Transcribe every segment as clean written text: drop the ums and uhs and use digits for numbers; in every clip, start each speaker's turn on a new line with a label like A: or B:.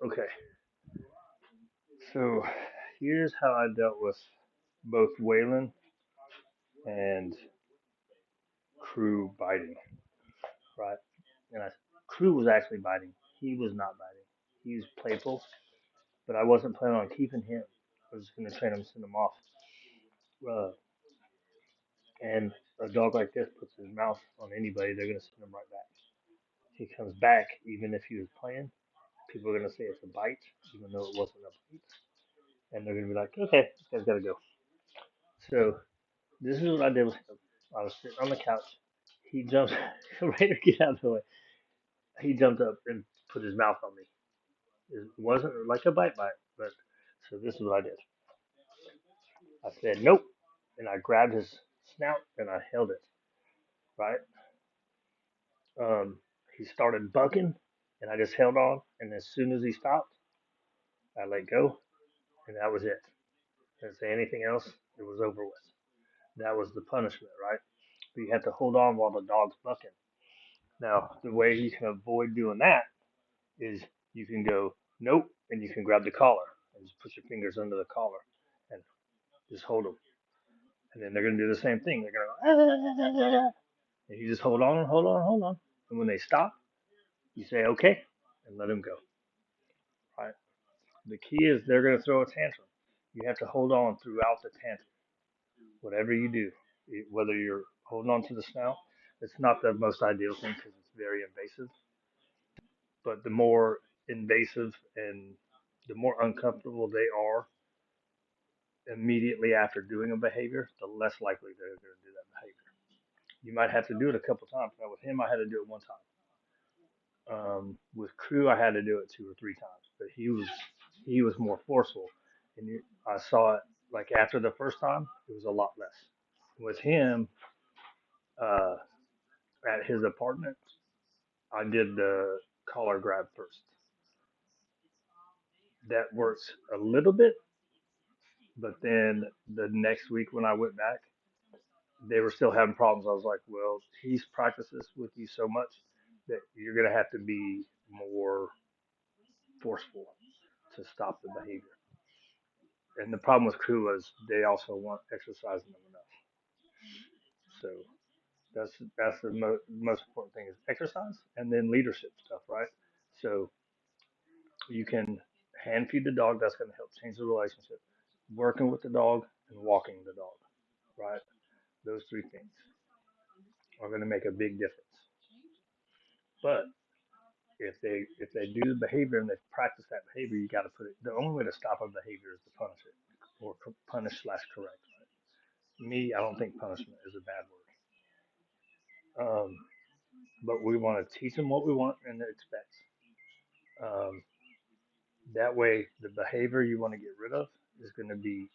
A: Okay. So here's how I dealt with both Waylon and Crew biting, right? And Crew was actually biting. He was not biting. He was playful, but I wasn't planning on keeping him. I was just going to train him and send him off. Uh, and a dog like this puts his mouth on anybody, they're going to send him right back. He comes back, even if he was playing. People are going to say it's a bite, even though it wasn't a bite. And they're going to be like, okay, this guy's got to go. So this is what I did with him. I was sitting on the couch. He jumped, Raider, get out of the way. He jumped up and put his mouth on me. It wasn't like a bite, but so this is what I did. I said, nope. And I grabbed his snout and I held it, right? Um, he started bucking and I just held on. And as soon as he stopped, I let go and that was it. I didn't say anything else. It was over with. That was the punishment, right? But you have to hold on while the dog's bucking. Now, the way you can avoid doing that is you can go, nope, and you can grab the collar and just put your fingers under the collar and just hold them. And then they're going to do the same thing. They're going to go, ah, and you just hold on and hold on and hold on. And when they stop, you say, okay, and let them go. Right? The key is they're going to throw a tantrum. You have to hold on throughout the tantrum, whatever you do, whether you're holding on to the snout. It's not the most ideal thing because it's very invasive, but the more invasive and the more uncomfortable they are immediately after doing a behavior, the less likely they're going to do that behavior. You might have to do it a couple times. Now with him, I had to do it one time. With Crew, I had to do it two or three times, but he was more forceful, and I saw it like after the first time, it was a lot less. With him, uh, at his apartment, I did the collar grab first. That works a little bit, but then the next week when I went back, they were still having problems. I was like, well, he's practiced this with you so much that you're going to have to be more forceful to stop the behavior. And the problem with Crew was they also weren't exercising them enough. So that's the most important thing is exercise and then leadership stuff, right? So you can hand feed the dog. That's going to help change the relationship. Working with the dog and walking the dog, right? Those three things are going to make a big difference. But if they do the behavior and they practice that behavior, you got to put it. The only way to stop a behavior is to punish it or punish slash correct. Right? Me, I don't think punishment is a bad word. But we want to teach them what we want and expect. Um, that way, the behavior you want to get rid of is going to be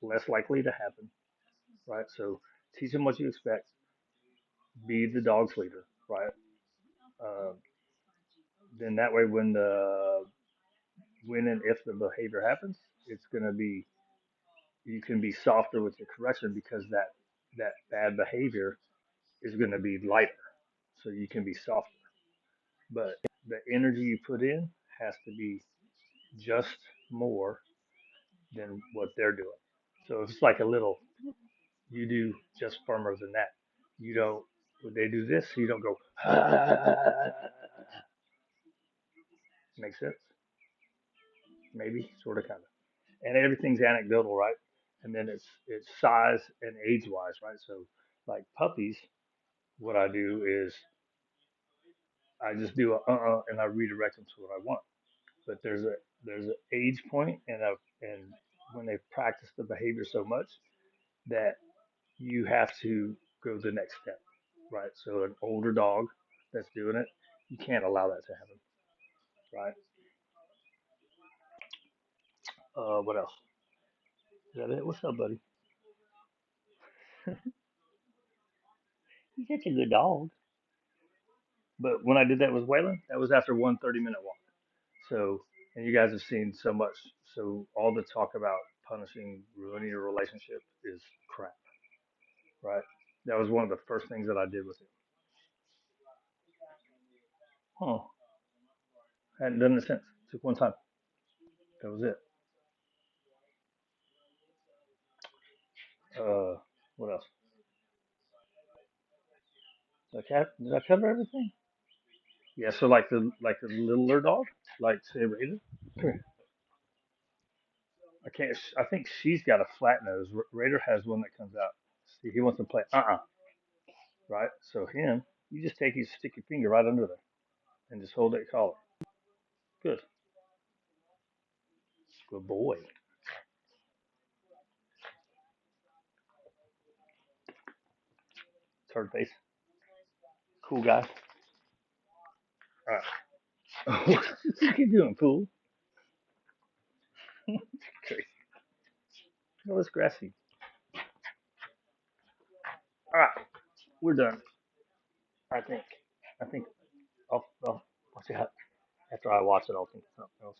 A: less likely to happen, right? So teach them what you expect. Be the dog's leader, right? Um, then that way, when and if the behavior happens, it's going to be you can be softer with your correction because that bad behavior is going to be lighter, so you can be softer. But the energy you put in has to be just more than what they're doing. So if it's like a little, you do just firmer than that. You don't. When they do this, you don't go. Makes sense? Maybe, sort of, kind of. And everything's anecdotal, right? And then it's size and age wise, right? So like puppies, what I do is I just do a and I redirect them to what I want. But there's an age point and when they practice the behavior so much that you have to go the next step, right? So an older dog that's doing it, you can't allow that to happen, right? What else? Is that it? What's up, buddy? He's such a good dog. But when I did that with Waylon, that was after one 30-minute walk. So, and you guys have seen so much. So all the talk about punishing, ruining your relationship is crap, right? That was one of the first things that I did with him. Huh? Hadn't done it since. Took one time. That was it. Uh, what else? Did I cover everything? Yeah. So like the littler dog, like say Raider. I can't. I think she's got a flat nose. Raider has one that comes out. See, he wants to play. Right. So him, you just stick your finger right under there and just hold that collar. Good. Good boy. Third base. Cool guy. All right. What you doing, fool? Crazy. No, it's grassy. All right. We're done. I think. I think. I'll see how, after I watch it, I'll think of something else.